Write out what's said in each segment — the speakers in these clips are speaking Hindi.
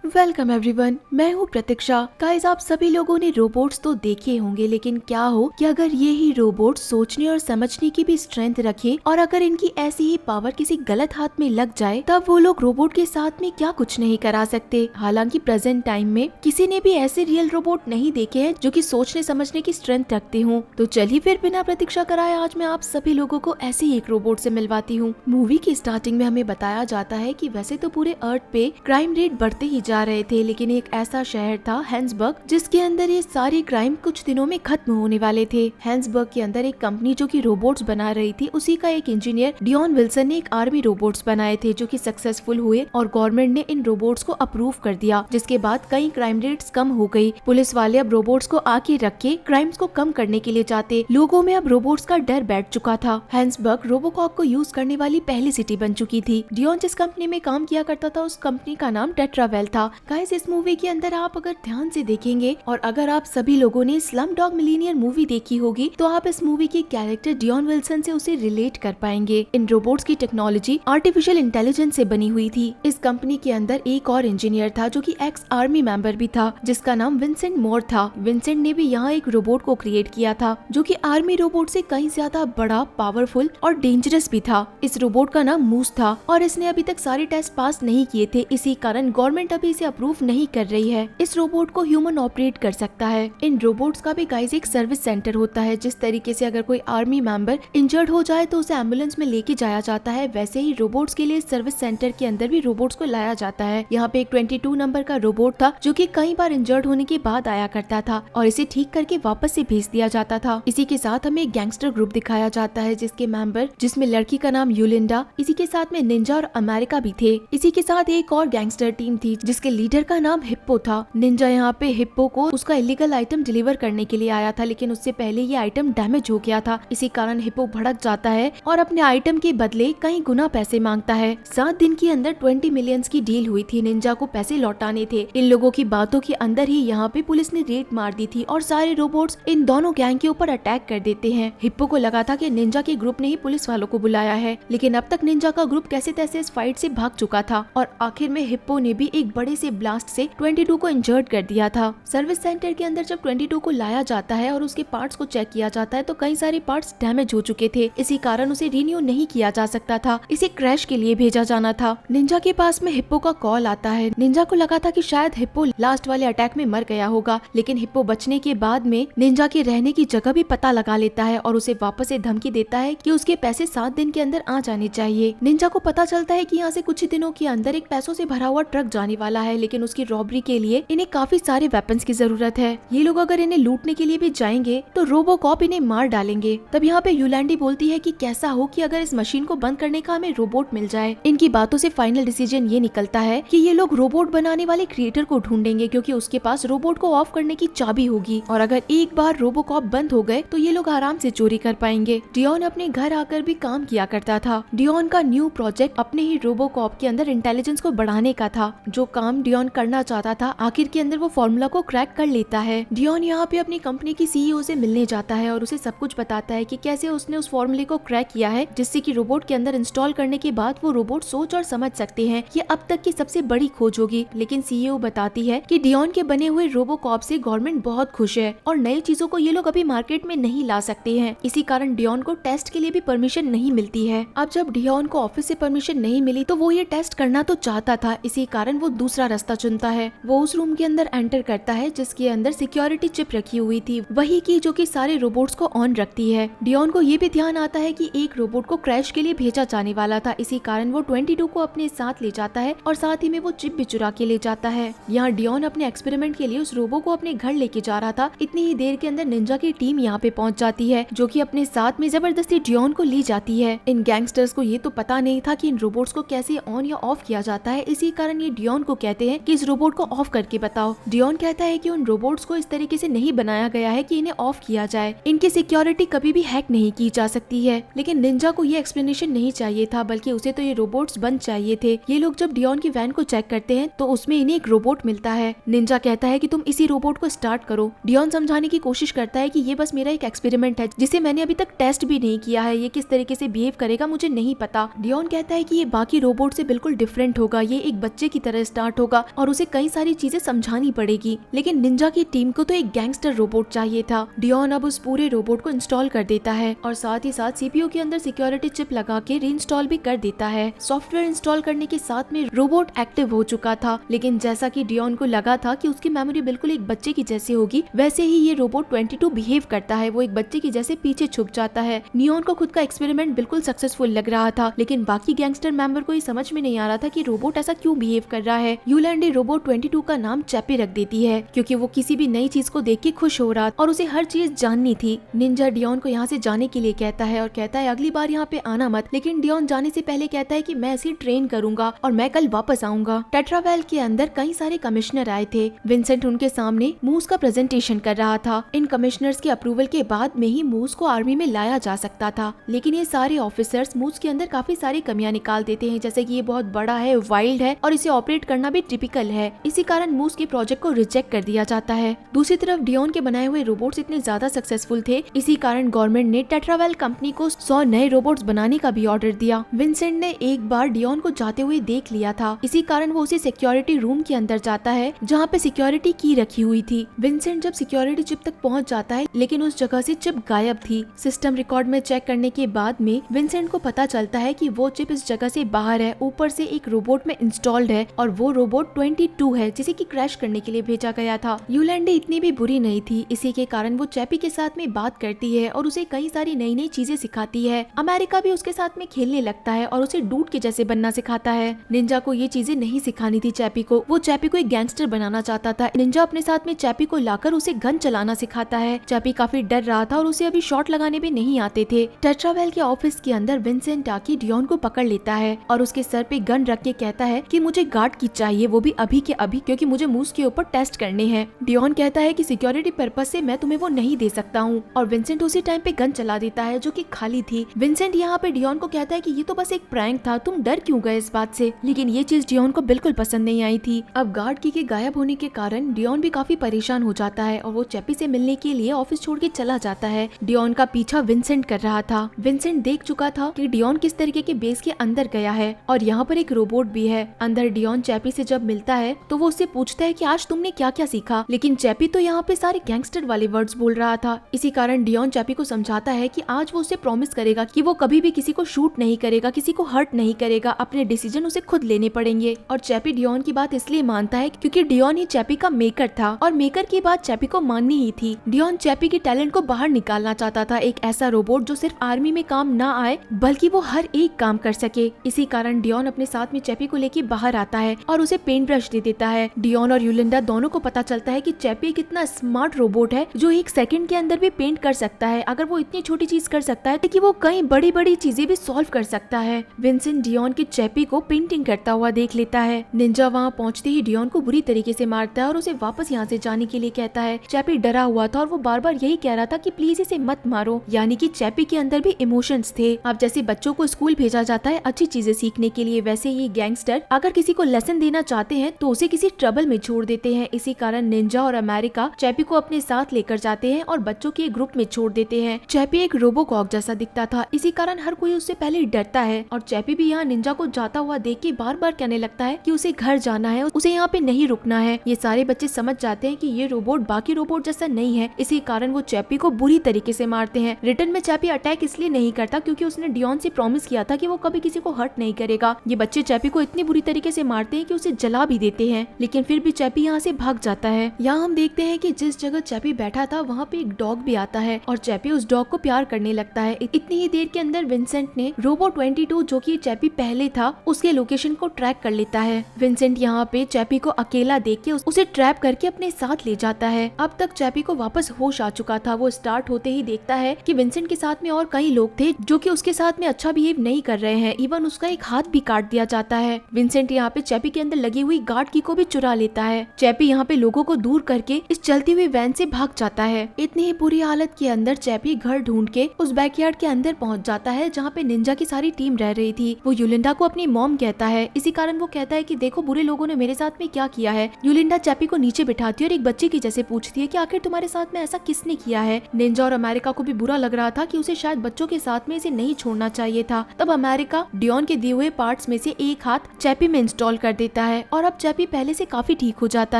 वेलकम एवरीवन, मैं हूँ प्रतीक्षा। गाइस, आप सभी लोगों ने रोबोट्स तो देखे होंगे, लेकिन क्या हो कि अगर ये ही रोबोट सोचने और समझने की भी स्ट्रेंथ रखे और अगर इनकी ऐसी ही पावर किसी गलत हाथ में लग जाए, तब वो लोग रोबोट के साथ में क्या कुछ नहीं करा सकते। हालांकि प्रेजेंट टाइम में किसी ने भी ऐसे रियल रोबोट नहीं देखे हैं जो कि सोचने समझने की स्ट्रेंथ रखते हों। तो चलिए फिर बिना प्रतीक्षा कराए आज मैं आप सभी लोगों को ऐसे ही एक रोबोट से मिलवाती हूँ। मूवी की स्टार्टिंग में हमें बताया जाता है कि वैसे तो पूरे अर्थ पे क्राइम रेट बढ़ते ही जा रहे थे, लेकिन एक ऐसा शहर था हैंसबर्ग जिसके अंदर ये सारे क्राइम कुछ दिनों में खत्म होने वाले थे। हैंसबर्ग के अंदर एक कंपनी जो कि रोबोट्स बना रही थी, उसी का एक इंजीनियर डियोन विल्सन ने एक आर्मी रोबोट्स बनाए थे जो कि सक्सेसफुल हुए और गवर्नमेंट ने इन रोबोट्स को अप्रूव कर दिया, जिसके बाद कई क्राइम रेट्स कम हो गई। पुलिस वाले अब रोबोट्स को आके रख के क्राइम्स को कम करने के लिए चाहते। लोगों में अब रोबोट्स का डर बैठ चुका था। हैंसबर्ग रोबोकॉप को यूज करने वाली पहली सिटी बन चुकी थी। डियोन जिस कंपनी में काम किया करता था उस कंपनी का नाम टेट्रावेल था। गाइस, इस मूवी के अंदर आप अगर ध्यान से देखेंगे और अगर आप सभी लोगों ने स्लमडॉग मिलियनेयर मूवी देखी होगी तो आप इस मूवी के कैरेक्टर डियोन विल्सन से उसे रिलेट कर पाएंगे। इन रोबोट्स की टेक्नोलॉजी आर्टिफिशियल इंटेलिजेंस से बनी हुई थी। इस कंपनी के अंदर एक और इंजीनियर था जो कि एक्स आर्मी मेंबर भी था, जिसका नाम विंसेंट मोर था। विंसेंट ने भी यहाँ एक रोबोट को क्रिएट किया था जो कि आर्मी रोबोट से कहीं ज्यादा बड़ा, पावरफुल और डेंजरस भी था। इस रोबोट का नाम मूस था और इसने अभी तक सारे टेस्ट पास नहीं किए थे, इसी कारण गवर्नमेंट अभी इसे अप्रूव नहीं कर रही है। इस रोबोट को ह्यूमन ऑपरेट कर सकता है। इन रोबोट्स का भी गाइस एक सर्विस सेंटर होता है। जिस तरीके से अगर कोई आर्मी मेंबर इंजर्ड हो जाए तो उसे एम्बुलेंस में लेके जाया जाता है, वैसे ही रोबोट्स के लिए सर्विस सेंटर के अंदर भी रोबोट्स को लाया जाता है। यहाँ पे एक 22 नंबर का रोबोट था जो कि कई बार इंजर्ड होने के बाद आया करता था और इसे ठीक करके वापस से भेज दिया जाता था। इसी के साथ हमें एक गैंगस्टर ग्रुप दिखाया जाता है जिसके मेंबर, जिसमें लड़की का नाम यूलिंडा, इसी के साथ में निंजा और अमेरिका भी थे। इसी के साथ एक और गैंगस्टर टीम थी जिसके लीडर का नाम हिप्पो था। निंजा यहाँ पे हिप्पो को उसका इलीगल आइटम डिलीवर करने के लिए आया था, लेकिन उससे पहले ये आइटम डैमेज हो गया था। इसी कारण हिप्पो भड़क जाता है और अपने आइटम के बदले कई गुना पैसे मांगता है। 7 दिन के अंदर 20 मिलियंस की डील हुई थी। निंजा को पैसे लौटाने थे। इन लोगों की बातों के अंदर ही यहाँ पे पुलिस ने रेड मार दी थी और सारे रोबोट्स इन दोनों गैंग के ऊपर अटैक कर देते हैं। हिप्पो को लगा था कि निंजा के ग्रुप ने ही पुलिस वालों को बुलाया है, लेकिन अब तक निंजा का ग्रुप कैसे तैसे इस फाइट से भाग चुका था और आखिर में हिप्पो ने भी एक बड़े से ब्लास्ट से 22 को इंजर्ड कर दिया था। सर्विस सेंटर के अंदर जब 22 को लाया जाता है और उसके पार्ट्स को चेक किया जाता है तो कई सारे पार्ट्स डैमेज हो चुके थे, इसी कारण उसे रिन्यू नहीं किया जा सकता था। इसे क्रैश के लिए भेजा जाना था। निंजा के पास में हिप्पो का कॉल आता है। निंजा को लगा था कि शायद हिप्पो लास्ट वाले अटैक में मर गया होगा, लेकिन हिप्पो बचने के बाद में निंजा के रहने की जगह भी पता लगा लेता है और उसे वापस से धमकी देता है कि उसके पैसे 7 दिन के अंदर आ जाने चाहिए। निंजा को पता चलता है कि यहाँ से कुछ ही दिनों के अंदर एक पैसों से भरा हुआ ट्रक जाने वाला है, लेकिन उसकी रॉबरी के लिए इन्हें काफी सारे वेपन्स की जरूरत है। ये लोग अगर इन्हें लूटने के लिए भी जाएंगे तो रोबोकॉप इन्हें मार डालेंगे। तब यहाँ पे यूलैंडी बोलती है कि कैसा हो कि अगर इस मशीन को बंद करने का हमें रोबोट मिल जाए। इनकी बातों से फाइनल डिसीजन ये निकलता है कि ये लोग रोबोट बनाने वाले क्रिएटर को ढूंढेंगे, क्योंकि उसके पास रोबोट को ऑफ करने की चाबी होगी और अगर एक बार रोबोकॉप बंद हो गए तो ये लोग आराम से चोरी कर पाएंगे। डियोन अपने घर आकर भी काम किया करता था। डियोन का न्यू प्रोजेक्ट अपने ही रोबोकॉप के अंदर इंटेलिजेंस को बढ़ाने का था। जो काम डियोन करना चाहता था आखिर के अंदर वो फॉर्मूला को क्रैक कर लेता है। डियोन यहाँ पे अपनी कंपनी की सीईओ से मिलने जाता है और उसे सब कुछ बताता है कि कैसे उसने उस फॉर्मूले को क्रैक किया है, जिससे कि रोबोट के अंदर इंस्टॉल करने के बाद वो रोबोट सोच और समझ सकते हैं। ये अब तक की सबसे बड़ी खोज होगी। लेकिन सीईओ बताती है कि डियोन के बने हुए रोबोकॉप से गवर्नमेंट बहुत खुश है और नई चीजों को ये लोग अभी मार्केट में नहीं ला सकते हैं। इसी कारण डियोन को टेस्ट के लिए भी परमिशन नहीं मिलती है। अब जब डियोन को ऑफिस से परमिशन नहीं मिली तो वो ये टेस्ट करना तो चाहता था, इसी कारण वो दूसरा रास्ता चुनता है। वो उस रूम के अंदर एंटर करता है जिसके अंदर सिक्योरिटी चिप रखी हुई थी, वही की जो कि सारे रोबोट्स को ऑन रखती है। डियोन को ये भी ध्यान आता है कि एक रोबोट को क्रैश के लिए भेजा जाने वाला था, इसी कारण वो 22 को अपने साथ ले जाता है और साथ ही में वो चिप भी चुरा के ले जाता है। यहाँ डियोन अपने एक्सपेरिमेंट के लिए उस रोबो को अपने घर लेके जा रहा था। इतनी ही देर के अंदर निंजा की टीम यहाँ पे पहुँच जाती है, जो कि अपने साथ में जबरदस्ती डियोन को ले जाती है। इन गैंगस्टर्स को ये तो पता नहीं था कि इन रोबोट्स को कैसे ऑन या ऑफ किया जाता है, इसी कारण ये डियोन को कहते हैं कि इस रोबोट को ऑफ करके बताओ। डियोन कहता है कि उन रोबोट्स को इस तरीके से नहीं बनाया गया है कि इन्हें ऑफ किया जाए, इनकी सिक्योरिटी कभी भी हैक नहीं की जा सकती है। लेकिन निंजा को ये एक्सप्लेनेशन नहीं चाहिए था, बल्कि उसे तो ये रोबोट्स बंद चाहिए थे। ये लोग जब डियोन की वैन को चेक करते हैं तो उसमें इन्हें एक रोबोट मिलता है। निंजा कहता है कि तुम इसी रोबोट को स्टार्ट करो। डियोन समझाने की कोशिश करता है कि ये बस मेरा एक एक्सपेरिमेंट है जिसे मैंने अभी तक टेस्ट भी नहीं किया है, ये किस तरीके से बिहेव करेगा मुझे नहीं पता। डियोन कहता है कि ये बाकी रोबोट से बिल्कुल डिफरेंट होगा, ये एक बच्चे की तरह स्टार्ट स्टार्ट होगा और उसे कई सारी चीजें समझानी पड़ेगी। लेकिन निंजा की टीम को तो एक गैंगस्टर रोबोट चाहिए था। डियोन अब उस पूरे रोबोट को इंस्टॉल कर देता है और साथ ही साथ सीपीयू के अंदर सिक्योरिटी चिप लगा के रीइंस्टॉल भी कर देता है। सॉफ्टवेयर इंस्टॉल करने के साथ में रोबोट एक्टिव हो चुका था, लेकिन जैसा कि डियोन को लगा था कि उसकी मेमोरी बिल्कुल एक बच्चे की जैसी होगी, वैसे ही ये रोबोट 22 बिहेव करता है। वो एक बच्चे की जैसे पीछे छुप जाता है। नियोन को खुद का एक्सपेरिमेंट बिल्कुल सक्सेसफुल लग रहा था, लेकिन बाकी गैंगस्टर मेंबर को ये समझ में नहीं आ रहा था कि रोबोट ऐसा क्यों बिहेव कर रहा है। यूलैंडी रोबोट 22 का नाम चैपी रख देती है, क्योंकि वो किसी भी नई चीज को देख के खुश हो रहा और उसे हर चीज जाननी थी। निंजा डियोन को यहाँ से जाने के लिए कहता है और कहता है अगली बार यहाँ पे आना मत, लेकिन डियोन जाने से पहले कहता है कि मैं इसे ट्रेन करूंगा और मैं कल वापस आऊंगा। टेट्रावेल के अंदर कई सारे कमिश्नर आए थे। विंसेंट उनके सामने मूस का प्रेजेंटेशन कर रहा था। इन कमिश्नर्स के अप्रूवल के बाद में ही मूस को आर्मी में लाया जा सकता था, लेकिन ये सारे ऑफिसर्स मूस के अंदर काफी सारी कमियां निकाल देते हैं, जैसे कि ये बहुत बड़ा है, वाइल्ड है और इसे ऑपरेट करना भी टिपिकल है। इसी कारण मूस के प्रोजेक्ट को रिजेक्ट कर दिया जाता है। दूसरी तरफ डियोन के बनाए हुए रोबोट्स इतने ज्यादा सक्सेसफुल थे, इसी कारण गवर्नमेंट ने टेट्रावेल कंपनी को 100 नए रोबोट्स बनाने का भी ऑर्डर दिया। विंसेंट ने एक बार डियोन को जाते हुए देख लिया था, इसी कारण वो उसे सिक्योरिटी रूम के अंदर जाता है जहाँ पे सिक्योरिटी की रखी हुई थी। विंसेंट जब सिक्योरिटी चिप तक पहुँच जाता है, लेकिन उस जगह से चिप गायब थी। सिस्टम रिकॉर्ड में चेक करने के बाद में विंसेंट को पता चलता है कि वो चिप इस जगह से बाहर है, ऊपर से एक रोबोट में इंस्टॉल्ड है और वो रोबोट 22 है, जिसे कि क्रैश करने के लिए भेजा गया था। यूलैंडी इतनी भी बुरी नहीं थी, इसी के कारण वो चैपी के साथ में बात करती है और उसे कई सारी नई नई चीजें सिखाती है। अमेरिका भी उसके साथ में खेलने लगता है और उसे डूड के जैसे बनना सिखाता है। निंजा को ये चीजें नहीं सिखानी थी चैपी को, वो चैपी को एक गैंगस्टर बनाना चाहता था। निंजा अपने साथ में चैपी को लाकर उसे गन चलाना सिखाता है। चैपी काफी डर रहा था और उसे अभी शॉट लगाने भी नहीं आते थे। टेट्रावेल के ऑफिस के अंदर विंसेंट आके डियोन को पकड़ लेता है और उसके सर पे गन रख के कहता है कि मुझे गार्ड की चाहिए, वो भी अभी के अभी, क्योंकि मुझे मूस के ऊपर टेस्ट करने हैं। डियोन कहता है कि सिक्योरिटी पर्पस से मैं तुम्हें वो नहीं दे सकता हूँ और विंसेंट उसी टाइम पे गन चला देता है जो कि खाली थी। विंसेंट यहाँ पे डियोन को कहता है कि ये तो बस एक प्रैंक था, तुम डर क्यों गए इस बात से, लेकिन ये चीज डियोन को बिल्कुल पसंद नहीं आई थी। अब गार्ड की के गायब होने के कारण डियोन भी काफी परेशान हो जाता है और वो चैपी से मिलने के लिए ऑफिस छोड़ के चला जाता है। डियोन का पीछा विंसेंट कर रहा था। विंसेंट देख चुका था कि डियोन किस तरीके के बेस के अंदर गया है और यहाँ पर एक रोबोट भी है। अंदर डियोन चैपी से जब मिलता है तो वो उससे पूछता है कि आज तुमने क्या क्या सीखा, लेकिन चैपी तो यहाँ पे सारे गैंगस्टर वाले वर्ड्स बोल रहा था। इसी कारण डियोन चैपी को समझाता है कि आज वो उसे प्रॉमिस करेगा कि वो कभी भी किसी को शूट नहीं करेगा, किसी को हर्ट नहीं करेगा, अपने डिसीजन उसे खुद लेने पड़ेंगे। और चैपी डियोन की बात इसलिए मानता है क्योंकि डियोन ही चैपी का मेकर था और मेकर की बात चैपी को माननी ही थी। डियोन चैपी की टैलेंट को बाहर निकालना चाहता था, एक ऐसा रोबोट जो सिर्फ आर्मी में काम ना आए बल्कि वो हर एक काम कर सके। इसी कारण डियोन अपने साथ में चैपी को लेके बाहर आता है और उसे पेंट ब्रश दे देता है। डियोन और यूलिंडा दोनों को पता चलता है कि चैपी कितना स्मार्ट रोबोट है जो एक सेकंड के अंदर भी पेंट कर सकता है। अगर वो इतनी छोटी चीज कर सकता है कि वो कई बड़ी बड़ी चीजें भी सॉल्व कर सकता है। विंसेंट डियोन की चैपी को पेंटिंग करता हुआ देख लेता है। निंजा वहाँ पहुँचते ही डियोन को बुरी तरीके से मारता है और उसे वापस यहाँ से जाने के लिए कहता है। चैपी डरा हुआ था और वो बार बार यही कह रहा था कि प्लीज इसे मत मारो, यानी कि चैपी के अंदर भी इमोशंस थे। अब जैसे बच्चों को स्कूल भेजा जाता है अच्छी चीजें सीखने के लिए, वैसे ये गैंगस्टर अगर किसी को लेसन देना चाहते हैं तो उसे किसी ट्रबल में छोड़ देते हैं। इसी कारण निंजा और अमेरिका चैपी को अपने साथ लेकर जाते हैं और बच्चों के ग्रुप में छोड़ देते हैं। चैपी एक रोबोकॉक जैसा दिखता था, इसी कारण हर कोई उससे पहले डरता है और चैपी भी यहाँ निंजा को जाता हुआ देख के बार बार कहने लगता है कि उसे घर जाना है, उसे यहाँ पे नहीं रुकना है। ये सारे बच्चे समझ जाते हैं कि ये रोबोट बाकी रोबोट जैसा नहीं है, इसी कारण वो चैपी को बुरी तरीके से मारते हैं। रिटर्न में चैपी अटैक इसलिए नहीं करता क्योंकि उसने डियोन से प्रॉमिस किया था कि वो कभी किसी को हर्ट नहीं करेगा। ये बच्चे चैपी को इतनी बुरी तरीके से मारते हैं कि उसे जला भी देते हैं, लेकिन फिर भी चैपी यहाँ से भाग जाता है। यहाँ हम देखते हैं कि जिस जगह चैपी बैठा था वहाँ पे एक डॉग भी आता है और चैपी उस डॉग को प्यार करने लगता है। इतनी ही देर के अंदर विंसेंट ने रोबोट 22 जो कि चैपी पहले था उसके लोकेशन को ट्रैक कर लेता है। विंसेंट यहाँ पे चैपी को अकेला देख के उसे ट्रैप करके अपने साथ ले जाता है। अब तक चैपी को वापस होश आ चुका था। वो स्टार्ट होते ही देखता है कि विंसेंट के साथ में और कई लोग थे जो कि उसके साथ में अच्छा बिहेव नहीं कर रहे हैं, इवन उसका एक हाथ भी काट दिया जाता है। विंसेंट यहाँ पे चैपी के अंदर लगी हुई गार्ड की को भी चुरा लेता है। चैपी यहाँ पे लोगों को दूर करके इस चलती हुई वैन से भाग जाता है। इतनी ही बुरी हालत के अंदर चैपी घर ढूंढ के उस बैकयार्ड के अंदर पहुंच जाता है जहाँ पे निंजा की सारी टीम रह रही थी। वो यूलिंडा को अपनी मॉम कहता है, इसी कारण वो कहता है कि देखो बुरे लोगों ने मेरे साथ में क्या किया है। यूलिंडा चैपी को नीचे बिठाती है और एक बच्चे की जैसे पूछती है कि आखिर तुम्हारे साथ में ऐसा किसने किया है। निंजा और अमेरिका को भी बुरा लग रहा था कि उसे शायद बच्चों के साथ में इसे नहीं छोड़ना चाहिए था। तब अमेरिका डियोन के दिए हुए पार्ट्स में से एक हाथ चैपी में इंस्टॉल कर देता देता है और अब चैपी पहले से काफी ठीक हो जाता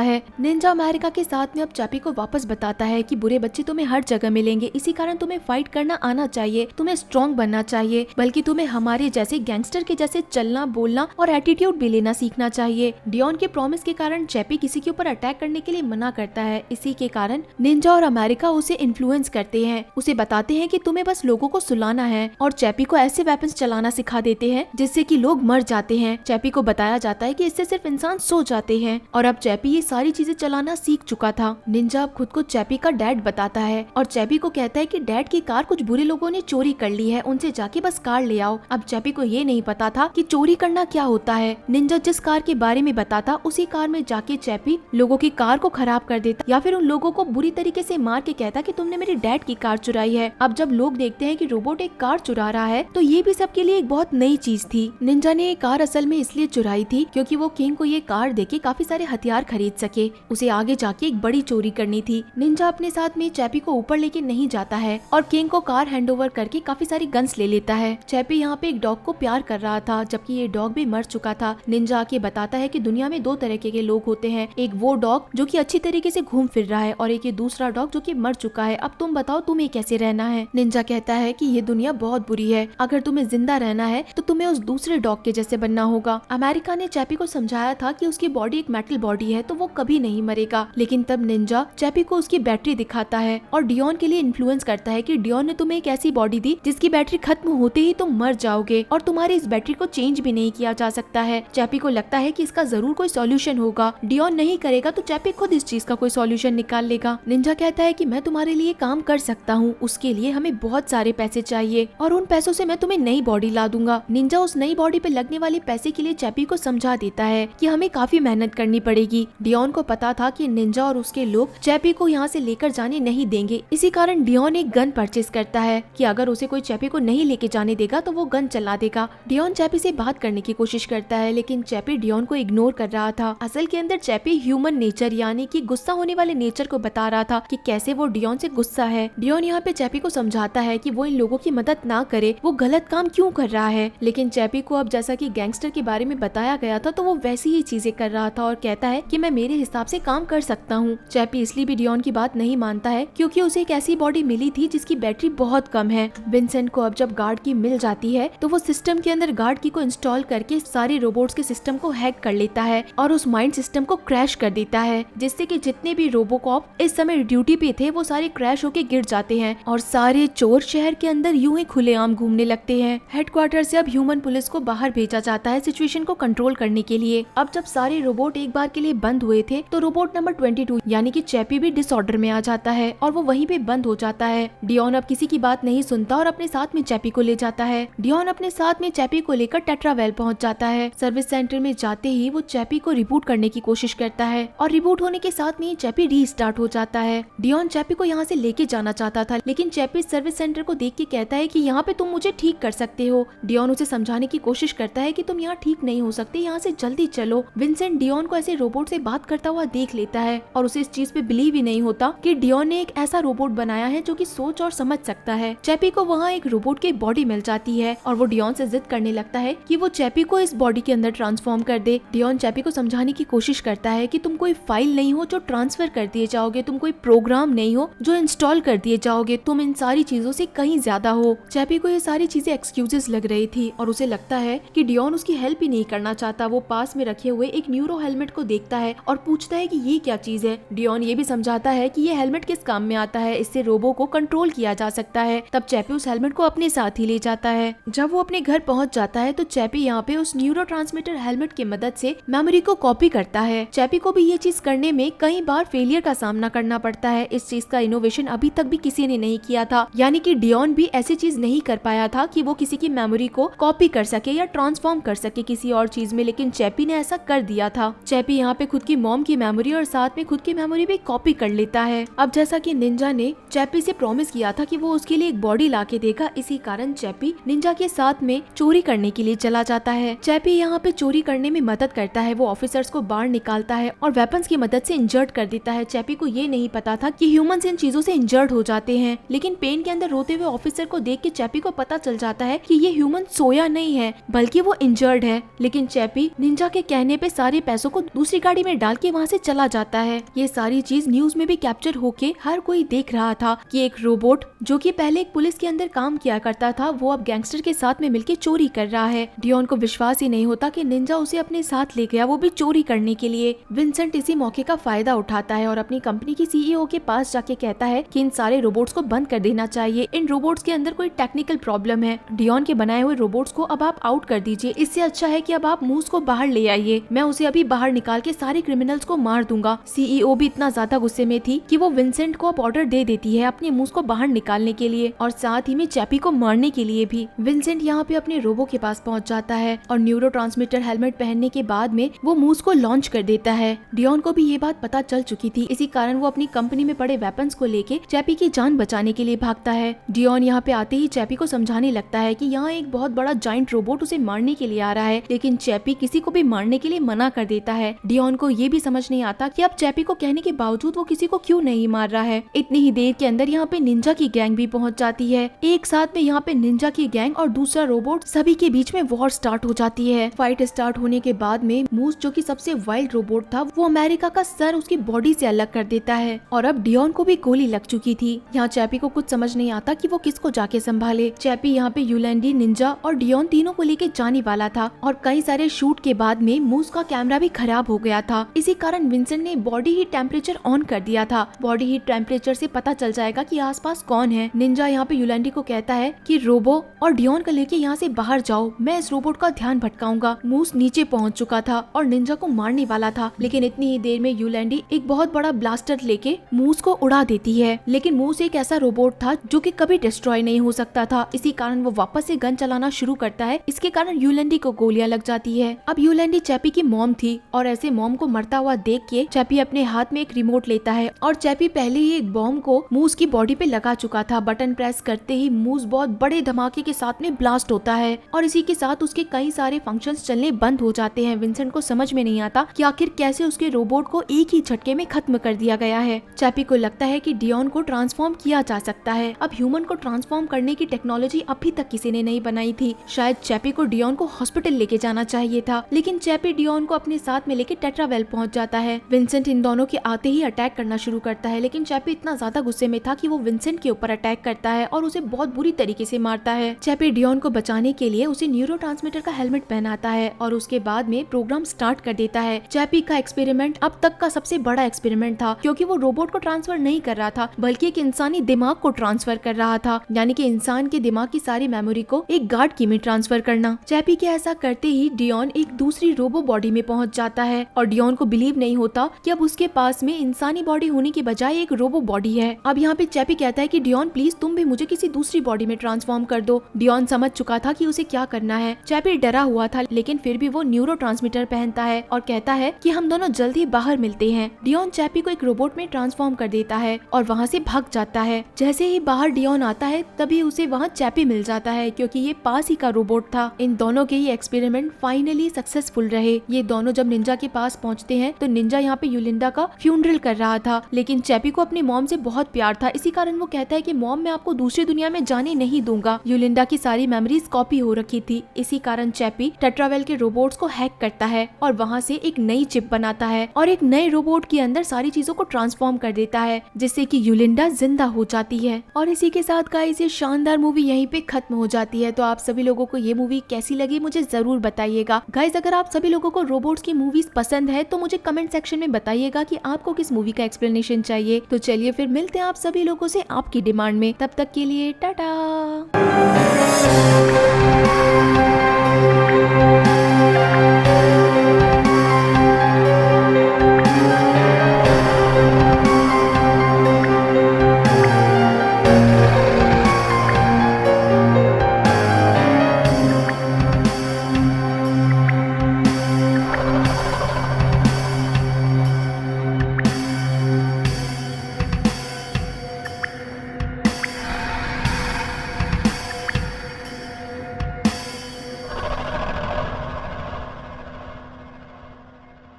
है। निंजा अमेरिका के साथ में अब चैपी को वापस बताता है कि बुरे बच्चे तुम्हें हर जगह मिलेंगे, इसी कारण तुम्हें फाइट करना आना चाहिए, तुम्हें स्ट्रॉन्ग बनना चाहिए, बल्कि तुम्हें हमारे जैसे गैंगस्टर के जैसे चलना बोलना और एटीट्यूड भी लेना सीखना चाहिए। डियोन के प्रॉमिस के कारण चैपी किसी के ऊपर अटैक करने के लिए मना करता है। इसी के कारण निंजा और अमेरिका उसे इन्फ्लुएंस करते हैं, उसे बताते हैं कि तुम्हें बस लोगों को सुलाना है और चैपी को ऐसे वेपन्स चलाना सिखा देते हैं जिससे कि लोग मर जाते हैं। चैपी को बताया जाता है कि इससे सिर्फ इंसान सो जाते हैं और अब चैपी ये सारी चीजें चलाना सीख चुका था। निंजा अब खुद को चैपी का डैड बताता है और चैपी को कहता है कि डैड की कार कुछ बुरे लोगों ने चोरी कर ली है, उनसे जाके बस कार ले आओ। अब चैपी को ये नहीं पता था कि चोरी करना क्या होता है। निंजा जिस कार के बारे में बताता उसी कार में जाके चैपी लोगों की कार को खराब कर देता या फिर उन लोगों को बुरी तरीके से मार के कहता कि तुमने मेरे डैड की कार चुराई है। अब जब लोग देखते हैं कि रोबोट एक कार चुरा रहा है तो ये भी सबके लिए एक बहुत नई चीज थी। निंजा ने ये कार असल में इसलिए चुराई थी क्योंकि वो किंग को ये कार देके काफी सारे हथियार खरीद सके, उसे आगे जाके एक बड़ी चोरी करनी थी। निंजा अपने साथ में चैपी को ऊपर लेके नहीं जाता है और किंग को कार हैंडओवर करके काफी सारी गन्स ले लेता है। चैपी यहाँ पे एक डॉग को प्यार कर रहा था जबकि ये डॉग भी मर चुका था। निंजा आके बताता है कि दुनिया में दो तरह के लोग होते हैं, एक वो डॉग जो कि अच्छी तरीके से घूम फिर रहा है और एक ये दूसरा डॉग जो कि मर चुका है। अब तुम बताओ तुम्हें कैसे रहना है। निंजा कहता है कि ये दुनिया बहुत बुरी है, अगर तुम्हें जिंदा रहना है तो तुम्हें उस दूसरे डॉग के जैसे बनना होगा। अमेरिका ने चैपी को समझाया था कि उसकी बॉडी एक मेटल बॉडी है तो वो कभी नहीं मरेगा, लेकिन तब निंजा चैपी को उसकी बैटरी दिखाता है और डियोन के लिए इन्फ्लुएंस करता है कि डियोन ने तुम्हें एक ऐसी बॉडी दी जिसकी बैटरी खत्म होते ही तुम मर जाओगे और तुम्हारी इस बैटरी को चेंज भी नहीं किया जा सकता है। चैपी को लगता है कि इसका जरूर कोई सॉल्यूशन होगा, डियोन नहीं करेगा तो चैपी खुद इस चीज का कोई सॉल्यूशन निकाल लेगा। निंजा कहता है कि मैं तुम्हारे लिए काम कर सकता हूँ, उसके लिए हमें बहुत सारे पैसे चाहिए और उन पैसों से मैं तुम्हें नई बॉडी ला दूंगा। निंजा उस नई बॉडी पे लगने वाले पैसे के लिए चैपी को समझा देता है कि हमें काफी मेहनत करनी पड़ेगी। डियोन को पता था कि निंजा और उसके लोग चैपी को यहाँ से लेकर जाने नहीं देंगे, इसी कारण डियोन एक गन परचेज करता है कि अगर उसे कोई चैपी को नहीं लेके जाने देगा तो वो गन चला देगा। डियोन चैपी से बात करने की कोशिश करता है लेकिन चैपी डियोन को इग्नोर कर रहा था। असल के अंदर चैपी ह्यूमन नेचर यानी कि गुस्सा होने वाले नेचर को बता रहा था कि कैसे वो डियोन से गुस्सा है। डियोन यहाँ पे चैपी को समझाता है कि वो इन लोगों की मदद ना करे, वो गलत काम क्यों कर रहा है, लेकिन चैपी को अब जैसा कि गैंगस्टर के बारे में बताया गया था तो वो वैसी ही चीजें कर रहा था और कहता है कि मैं मेरे हिसाब से काम कर सकता हूँ। चैपी इसलिए भी डियोन की बात नहीं मानता है क्योंकि उसे एक ऐसी बॉडी मिली थी जिसकी बैटरी बहुत कम है। विंसेंट को अब जब गार्ड की मिल जाती है तो वो सिस्टम के अंदर गार्ड की को इंस्टॉल करके सारे रोबोट्स के सिस्टम को हैक कर लेता है और उस माइंड सिस्टम को क्रैश कर देता है, जिससे कि जितने भी रोबोकॉप इस समय ड्यूटी पे थे वो सारे क्रैश होके गिर जाते हैं और सारे चोर शहर के अंदर यूं ही खुलेआम घूमने लगते हैं। हेडक्वार्टर से अब ह्यूमन पुलिस को बाहर भेजा जाता है सिचुएशन को कंट्रोल करने के लिए। अब जब सारे रोबोट एक बार के लिए बंद हुए थे तो रोबोट नंबर 22 यानी कि चैपी भी डिसऑर्डर में आ जाता है और वो वहीं पे बंद हो जाता है। डियोन अब किसी की बात नहीं सुनता और अपने साथ में चैपी को ले जाता है। डियोन अपने साथ में चैपी को लेकर टेट्रावेल पहुंच जाता है। सर्विस सेंटर में जाते ही वो चैपी को रिबूट करने की कोशिश करता है और रिबूट होने के साथ में चैपी रीस्टार्ट हो जाता है। डियोन चैपी को यहाँ से लेके जाना चाहता था लेकिन चैपी सर्विस सेंटर को देख के कहता है कि यहाँ पे तुम मुझे ठीक कर सकते हो। डियोन उसे समझाने की कोशिश करता है कि तुम यहाँ ठीक नहीं हो सकते, यहाँ से जल्दी चलो। विंसेंट डियोन को ऐसे रोबोट से बात करता हुआ देख लेता है और उसे इस चीज पे बिलीव ही नहीं होता कि डियोन ने एक ऐसा रोबोट बनाया है जो कि सोच और समझ सकता है। चैपी को वहाँ एक रोबोट की बॉडी मिल जाती है और वो डियोन से जिद करने लगता है कि वो चैपी को इस बॉडी के अंदर ट्रांसफॉर्म कर दे। डियोन चैपी को समझाने की कोशिश करता है कि तुम कोई फाइल नहीं हो जो ट्रांसफर कर दिए जाओगे, तुम कोई प्रोग्राम नहीं हो जो इंस्टॉल कर दिए जाओगे, तुम इन सारी चीजों से कहीं ज्यादा हो। चैपी को ये सारी चीजें एक्सक्यूजेस लग रही थी और उसे लगता है कि डियोन उसकी हेल्प ही नहीं करना चाहता। वो पास में रखे हुए एक न्यूरो हेलमेट को देखता है और पूछता है कि ये क्या चीज है। डियोन ये भी समझाता है कि ये हेलमेट किस काम में आता है, इससे रोबो को कंट्रोल किया जा सकता है। तब चैपी उस हेलमेट को अपने साथ ही ले जाता है। जब वो अपने घर पहुंच जाता है तो चैपी यहाँ पे उस न्यूरोट्रांसमीटर हेलमेट की मदद से मेमोरी को कॉपी करता है। चैपी को भी ये चीज करने में कई बार फेलियर का सामना करना पड़ता है। इस चीज का इनोवेशन अभी तक भी किसी ने नहीं किया था, यानी कि डियोन भी ऐसी चीज नहीं कर पाया था कि वो किसी की मेमोरी को कॉपी कर सके या ट्रांसफॉर्म कर सके किसी और चीज में, लेकिन चैपी ने ऐसा कर दिया था। चैपी यहाँ पे खुद की मॉम की मेमोरी और साथ में खुद की मेमोरी भी कॉपी कर लेता है। अब जैसा कि निंजा ने चैपी से प्रॉमिस किया था कि वो उसके लिए एक बॉडी ला के देगा, इसी कारण चैपी निंजा के साथ में चोरी करने के लिए चला जाता है। चैपी यहाँ पे चोरी करने में मदद करता है, वो ऑफिसर्स को बाहर निकालता है और वेपन्स की मदद से इंजर्ड कर देता है। चैपी को ये नहीं पता था कि ह्यूमंस इन चीजों से इंजर्ड हो जाते हैं, लेकिन पेन के अंदर रोते हुए ऑफिसर को देख के चैपी को पता चल जाता है कि ये ह्यूमन सोया नहीं है बल्कि वो इंजर्ड है। लेकिन चैपी निंजा के कहने पे सारे पैसों को दूसरी गाड़ी में डाल के वहाँ से चला जाता है। ये सारी चीज न्यूज में भी कैप्चर होके हर कोई देख रहा था कि एक रोबोट जो कि पहले एक पुलिस के अंदर काम किया करता था, वो अब गैंगस्टर के साथ में मिलके चोरी कर रहा है। डियोन को विश्वास ही नहीं होता कि निंजा उसे अपने साथ ले गया, वो भी चोरी करने के लिए। विंसेंट इसी मौके का फायदा उठाता है और अपनी कंपनी की सीईओ के पास जाके कहता है कि इन सारे रोबोट्स को बंद कर देना चाहिए, इन रोबोट्स के अंदर कोई टेक्निकल प्रॉब्लम है। डियोन के बनाए हुए रोबोट्स को अब आप आउट कर दीजिए, इससे अच्छा है कि अब आप मूस को बाहर ले आइए, मैं उसे अभी बाहर निकाल के सारे क्रिमिनल्स को मार दूंगा। सीईओ भी इतना ज्यादा गुस्से में थी कि वो विंसेंट को अब ऑर्डर दे देती है अपने मूस को बाहर निकालने के लिए और साथ ही में चैपी को मारने के लिए भी। विंसेंट यहाँ पे अपने रोबो के पास पहुँच जाता है और न्यूरोट्रांसमीटर हेलमेट पहनने के बाद में वो मूस को लॉन्च कर देता है। डियोन को भी ये बात पता चल चुकी थी, इसी कारण वो अपनी कंपनी में पड़े वेपन्स को लेके चैपी की जान बचाने के लिए भागता है। डियोन यहाँ पे आते ही चैपी को समझाने लगता है कि यहाँ एक बहुत बड़ा जाइंट रोबोट उसे मारने के लिए आ रहा है, लेकिन चैपी किसी को भी मारने के लिए मना कर देता है। डियोन को ये भी समझ नहीं आता कि अब चैपी को कहने के बावजूद वो किसी को क्यों नहीं मार रहा है। इतनी ही देर के अंदर यहाँ पे निंजा की गैंग भी पहुँच जाती है। एक साथ में यहाँ पे निंजा की गैंग और दूसरा रोबोट सभी के बीच में वॉर स्टार्ट हो जाती है। फाइट स्टार्ट होने के बाद में मूस जो कि सबसे वाइल्ड रोबोट था, वो अमेरिका का सर उसकी बॉडी से अलग कर देता है और अब डियोन को भी गोली लग चुकी थी। यहाँ चैपी को कुछ समझ नहीं आता कि वो किसको जाके संभाले। चैपी यहाँ पे यूलैंडी, निंजा और डियोन तीनों को लेके जाने वाला था और कई सारे शूट के बाद में मूस का कैमरा भी खराब हो गया था। इसी कारण विंसेंट ने बॉडी हीट टेम्परेचर ऑन कर दिया था। बॉडी हीट टेम्परेचर से पता चल जाएगा कि आसपास कौन है। निंजा यहाँ पे यूलैंडी को कहता है कि रोबो और डियोन को लेके यहाँ से बाहर जाओ, मैं इस रोबोट का ध्यान भटकाऊंगा। मूस नीचे पहुँच चुका था और निंजा को मारने वाला था, लेकिन इतनी ही देर में यूलैंडी एक बहुत बड़ा ब्लास्टर लेके मूस को उड़ा देती है। लेकिन मूस एक ऐसा रोबोट था जो कि कभी डिस्ट्रॉय नहीं हो सकता था, इसी कारण वो वापस से गन चलाना शुरू करता है। इसके कारण यूलैंडी को गोलियां लग जाती है। अब यूलैंडी चैपी की मॉम थी और ऐसे मॉम को मरता हुआ देख के चैपी अपने हाथ में एक रिमोट लेता है और चैपी पहले ही एक बॉम्ब को मूस की बॉडी पे लगा चुका था। बटन प्रेस करते ही मूस बहुत बड़े धमाके के साथ में ब्लास्ट होता है और इसी के साथ उसके कई सारे फंक्शंस चलने बंद हो जाते हैं। विंसेंट को समझ में नहीं आता कि आखिर कैसे उसके रोबोट को एक ही झटके में खत्म कर दिया गया है। चैपी को लगता है कि डियोन को ट्रांसफॉर्म किया जा सकता है। अब ह्यूमन को ट्रांसफॉर्म करने की टेक्नोलॉजी अभी तक किसी ने नहीं बनाई थी। शायद चैपी को डियोन को हॉस्पिटल लेके जाना चाहिए था, लेकिन चैपी डियोन को अपने साथ में लेके टेट्रावेल पहुंच जाता है। विंसेंट इन दोनों के आते ही अटैक करना शुरू करता है, लेकिन चैपी इतना ज्यादा गुस्से में था कि वो विंसेंट के ऊपर अटैक करता है और उसे बहुत बुरी तरीके से मारता है। चैपी डियोन को बचाने के लिए उसे न्यूरोट्रांसमीटर का हेलमेट पहनाता है और उसके बाद में प्रोग्राम स्टार्ट कर देता है। चैपी का एक्सपेरिमेंट अब तक का सबसे बड़ा एक्सपेरिमेंट था, क्योंकि वो रोबोट को ट्रांसफर नहीं कर रहा था बल्कि एक इंसानी दिमाग को ट्रांसफर कर रहा था, यानी कि इंसान के दिमाग की सारी मेमोरी को एक गार्ड की में ट्रांसफर करना। चैपी के ऐसा करते ही डियोन एक दूसरी रोबो बॉडी में पहुंच जाता है और डियोन को बिलीव नहीं होता कि अब उसके पास में इंसानी बॉडी होने की बजाय एक रोबो बॉडी है। अब यहाँ पे चैपी कहता है कि डियोन प्लीज तुम भी मुझे किसी दूसरी बॉडी में ट्रांसफॉर्म कर दो। डियोन समझ चुका था कि उसे क्या करना है। चैपी डरा हुआ था, लेकिन फिर भी वो न्यूरोट्रांसमीटर पहनता है और कहता है कि हम दोनों जल्द ही बाहर मिलते हैं। डियोन चैपी को एक रोबोट में ट्रांसफॉर्म कर देता है और वहाँ से भाग जाता है। जैसे ही बाहर डियोन आता है तभी उसे वहाँ चैपी मिल जाता है, क्योंकि ये पास ही का रोबोट था। इन दोनों के ये एक्सपेरिमेंट फाइनली सक्सेसफुल रहे। ये दोनों जब निंजा के पास पहुँचते हैं तो निंजा यहाँ पे यूलिंडा का फ्यूनरल कर रहा था, लेकिन चैपी को अपनी मॉम से बहुत प्यार था। इसी कारण वो कहता है कि मॉम मैं आपको दूसरी दुनिया में जाने नहीं दूंगा। यूलिंडा की सारी मेमोरीज कॉपी हो रखी थी। इसी कारण चैपी टेट्रावेल के रोबोट्स को हैक करता है और वहाँ से एक नई चिप बनाता है और एक नए रोबोट के अंदर सारी चीजों को ट्रांसफॉर्म कर देता है, जिससे कि यूलिंडा जिंदा हो जाती है। और इसी के साथ गाइस ये शानदार मूवी यहीं पे खत्म हो जाती है। तो आप सभी लोगों को ये मूवी कैसी लगी मुझे जरूर बताइएगा। गाइस अगर आप सभी लोगों को रोबोट्स की मूवीज पसंद है तो मुझे कमेंट सेक्शन में बताइएगा कि आपको किस मूवी का एक्सप्लेनेशन चाहिए। तो चलिए फिर मिलते हैं आप सभी लोगों से आपकी डिमांड में। तब तक के लिए टाटा।